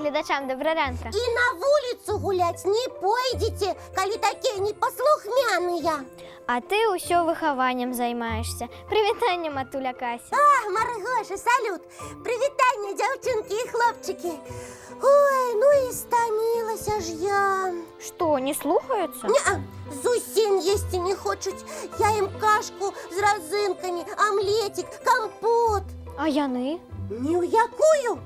глядачам добраранка. І на вулицю гулять не пойдете, коли такі непослухмяныя. А ти усьо вихованням займаєшся. Привітання, матуля Кася. А, Маргоша, салют! Привітання, дівчинки і хлопчики. Ой, ну і стомилася ж я. Що, не слухаються? Неа, зусім їсти не хочуть. Я їм кашку з розинками, омлетик, компот. А яни? Ні в якую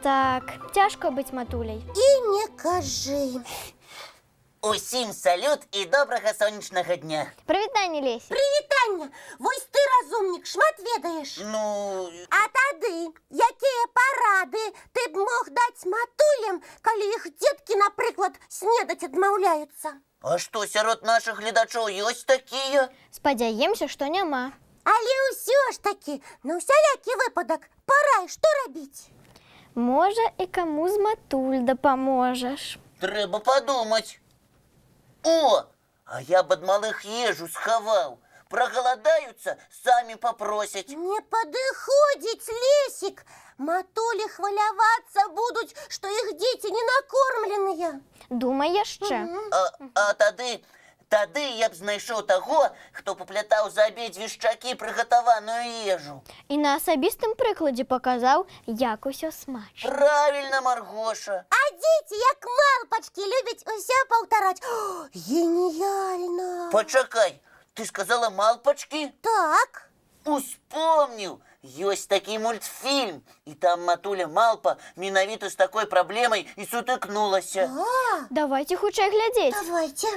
Так, тяжко бить матулей. і не кажи. Усім салют і доброго сонячного дня. Привітання, Лесі. Привітання! Вось ти, розумник, шмат ведаєш. Ну, А тады, якія парады ты б мог даць матулям, калі іх дзеткі, напрыклад, снедаць адмаўляюцца? а што сярод нашых гледачоў ёсць такія? Спадзяемся, што няма. Але ўсё ж такі, на ўсялякі выпадак, парай, што рабіць? Можа, і каму з матуль дапаможаш. Трэба падумаць. О, а я б ад малых ежу схаваў. Прагаладаюцца, самі папросяць. Не падыходзіць, Лесік. Матулі хвалявацца будуць, што іх дзеці не накормленыя. Думай яшчэ. А тады я б знайшоў таго, хто паплятаў за абедзве шчакі прыгатаваную ежу. І на асабістым прыкладзе паказаў, як усё смачна. Правільна, Маргоша. А дзеці, як малпачкі, любяць усё паўтараць. О, геніяльна! Пачакай, ты сказала малпачкі? Так. Успомніў, ёсць такі мультфільм, і там матуля малпа менавіта з такой праблемай і сутыкнулася. А, Давайте хутчэй глядзець. давайте.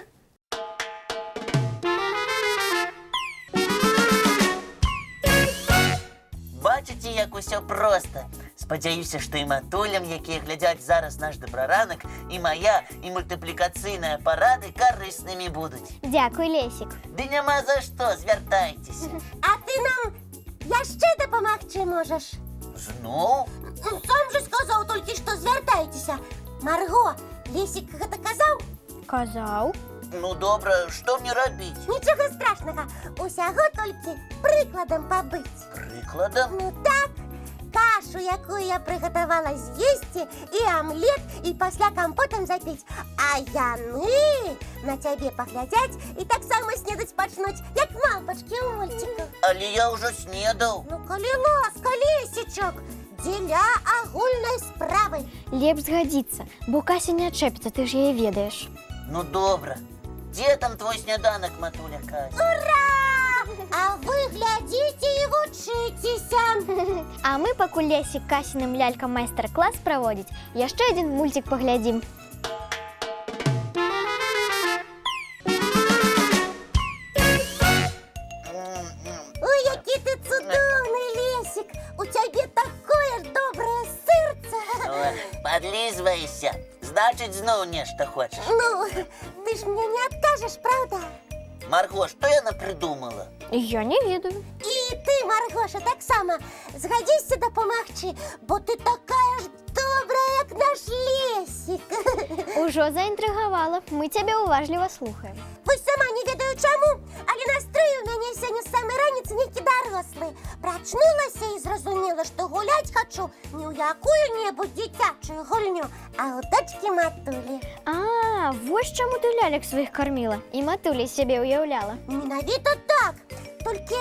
Бачыце, як усё проста. Спадзяюся, што і матулям, якія глядзяць зараз наш добраранак, і моя, і мультыплікацыйныя парады карыснымі будуць. Дзякуй, Лесік. Ды няма за што, звяртайцеся. А ты нам яшчэ дапамагчы можаш? Зноў? Сам же сказаў толькі, што звяртайцеся. Марго, Лесік гэта казаў? Казаў. Ну добра, што мне рабіць? Нічога страшнага. Усяго толькі прыкладам пабыць. Прыкладам? Ну так, кашу, якую я прыгатавала, з'есці, і амлет, і пасля кампотам запіць. А яны на цябе паглядзяць і таксама снедаць пачнуць, як малпачкі ў мульціку. Але я ўжо снедаў. Ну, калі ласка, Лесічок, дзеля агульнай справы. Лепш згадзіцца, бо Кася не адчэпіцца, ты ж яе ведаеш. Ну добра. Дзе там твой сняданак, матуля Кася? Ура! А вы глядзіце і вучыцеся. А мы пакуль Лесік Касіным лялькам майстар-клас праводзіць, яшчэ адзін мульцік паглядзім. Ой, які ти цудоўны, Лесік. У цябе такое ж добрае сэрца. Падлізваешся. Значыць, зноў нешта хочаш. Ну, ты ж мне не адкажаш, правда? Марго, што яна прыдумала? Я не ведаю. І ты, Маргоша, таксама згадзіся дапамагчы, бо ты такая ж добрая, як наш Лесік. Ужо заінтрыгавала, мы цябе уважліва слухаем. Вось сама не ведаю чаму, але настрой у мяне сёння з самай раніцы нейкі дарослы. Прачнулася і зразумела, што гуляць хачу не ў якую-небудзь дзіцячую гульню, а ў дочкі матулі. А, вось чаму ты лялек сваіх карміла і матулі сябе ўяўляла. Менавіта так, толькі,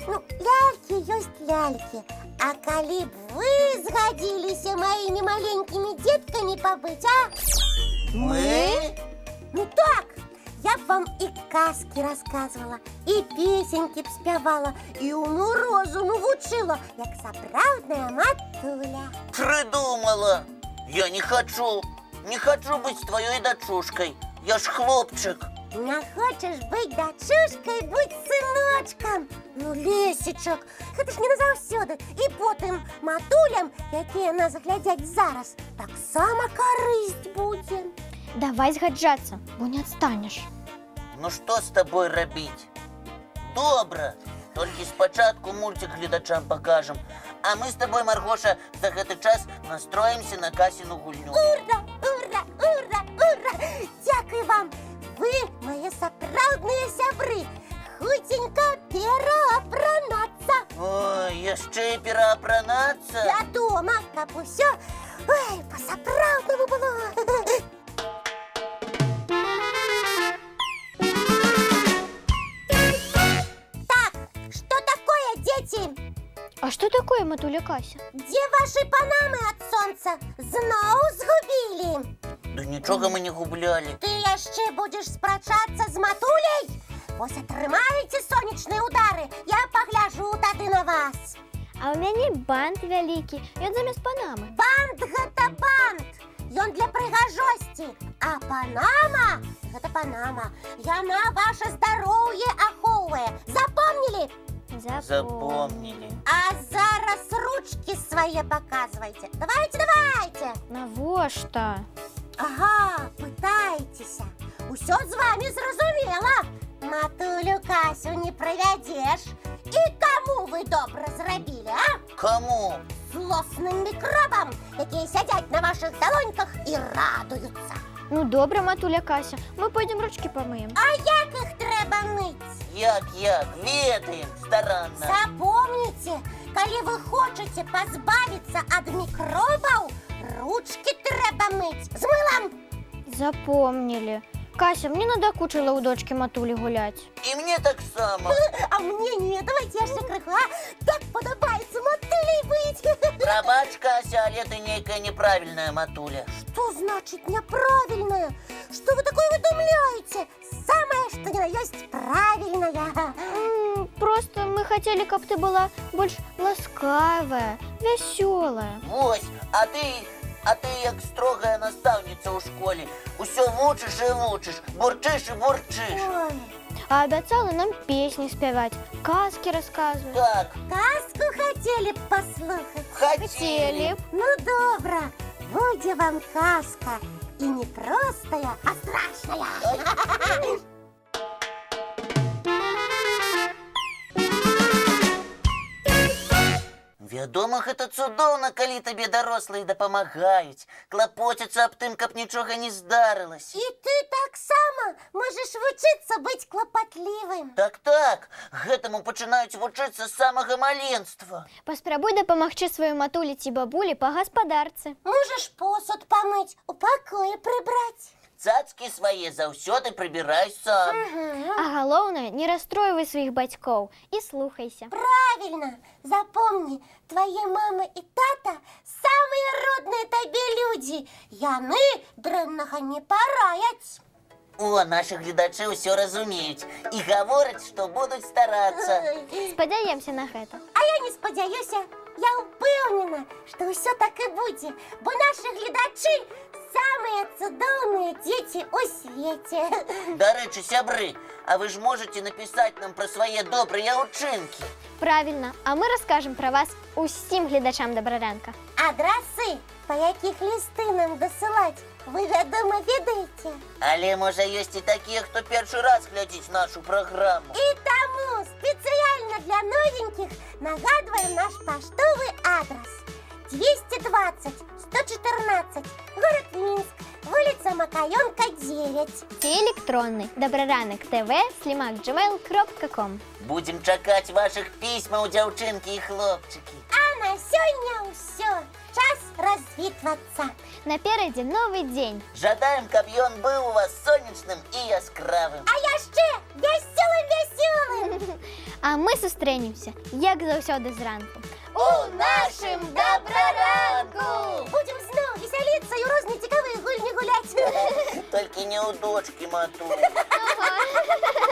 ну, лялькі ёсць лялькі. А калі б вы згадзіліся маімі маленькімі дзеткамі пабыць, а? Мы? Ну так, я б вам і казкі расказвала, і песенькі б спявала, і уму-розуму вучыла, як сапраўдная матуля. Прыдумала. Я не хачу. Не хачу быць тваёй дачушкай. Я ж хлопчык. Не хочаш быць дачушкай, будь сыночкам. Ну, Лесічак, гэта ж не назаўсёды. І потым матулям, якія нас глядзяць зараз, таксама карысць будзе. Давай згаджацца, бо не адстанеш. Ну што з табой рабіць? Добра. Толькі спачатку мульцік гледачам пакажам. А мы з табой, Маргоша, за гэты час настроімся на Касіну гульню. Ура, ура, ура, ура! Дзякуй вам! Вы мае сапраўдныя сябры. Хуценька пераапранацца. Ой, яшчэ і пераапранацца? Вядома, каб усё, ой, па-сапраўднаму. такое, матуля Кася? Где ваши панамы от сонця? Знову згубили? Да нічого ми не губляли. Ти ще будеш спрачатися з матулей? Ось отримаєте сонячні удари, я погляжу тады на вас. А у мяне бант вялікі, ён замест панамы. Бант гэта бант, ён для прыгажосці, а панама гэта панама, яна ваше здароўе ахоўвае. Запомнілі? Запомнили. А зараз ручки свае паказвайце. Давайте. Навошта? Ага, пытаецеся. Усё з вами зразумела. Матулю Касю не правядзеш. І каму вы добра зрабілі, а? Кому? Злосным мікробам, якія сядзяць на вашых далоньках і радуюцца. Ну добра, матуля Кася, мы пойдем ручки помыем. А як іх трэба мыць? Як, ведаем, старанно. Запомніце, калі вы хочаце пазбавіцца ад мікробаў, ручки трэба мыць з мылам. Запомнили. Кася, мне надокучила у дочки матулі гулять. І мне так само. А мне не, давайте яшчэ крыху, а? Так падабаецца матулей быць. Прабач, Кася, але ты нейкая неправильная матуля. Что значит неправильное? Что вы такое выдумляете? Самое, что ни на есть правильное. Просто мы хотели, каб ты была больш ласкавая, вясёлая. Вось, а ты як строгая настаўніца ў школе. Усё вучыш і вучыш, бурчыш і бурчыш. Ой, А обяцала нам песни спевать, сказки рассказывать. Так, сказку хотели б послухать? хотели. Ну, добра, будзе вам казка. И не простая, а страшная. Вядома, гэта цудоўна, калі табе дарослыя дапамагаюць, клапоцяцца аб тым, каб нічога не здарылася. И ты таксама можешь вучыцца быць клапатлівым. Так, гэтаму пачынаюць вучыцца з самага маленства. Паспрабуй дапамагчы сваёй матулі ці бабулі па гаспадарцы. Можешь посуд помыть, у пакоі прыбраць. Цацкі свае заўсёды прыбірай сам. А галоўнае, не расстройвай сваіх бацькоў і слухайся. Правильно, запомни, твои мама и тата самые родные табе люди. Яны дрэннага не параяць. О, наши гледачы ўсё разумеюць і гавораць, што будуць старацца. Спадзяемся на гэта. А я не спадзяюся, я упэўнена, што ўсё так і будзе, бо нашы гледачы самыя цудоўныя дзеці ў свеце. Дарэчы, сябры, а вы ж можете напісаць нам пра свае добрыя ўчынкі. Правильно, а мы раскажем про вас усім гледачам Добраранка. Адрасы, па якіх лісты нам дасылаць, вы, вядома, ведаеце. Але, можа, ёсць і такія, хто першы раз глядзіць нашу праграму. І таму спецыяльна для новенькіх нагадваем наш паштовы адрас. 220 114, город Минск, улица Макаёнка, 9. Ці электронны dobraranок.tv@gmail.com. Будзем чакаць вашых пісьмаў, дзяўчынкі і хлопчыкі. А на сёння ўсё. Час развітвацца. Наперадзе новы дзень. Жадаем, каб ён быў у вас сонечным і яскравым. А яшчэ вясёлым-вясёлым. А мы сустрэнемся, як заўсёды зранку. У нашым Добраранку! Будем зноў весяліцца і ў розныя цікавыя гульні гуляць. Толькі не ў дочкі матулі. Ага.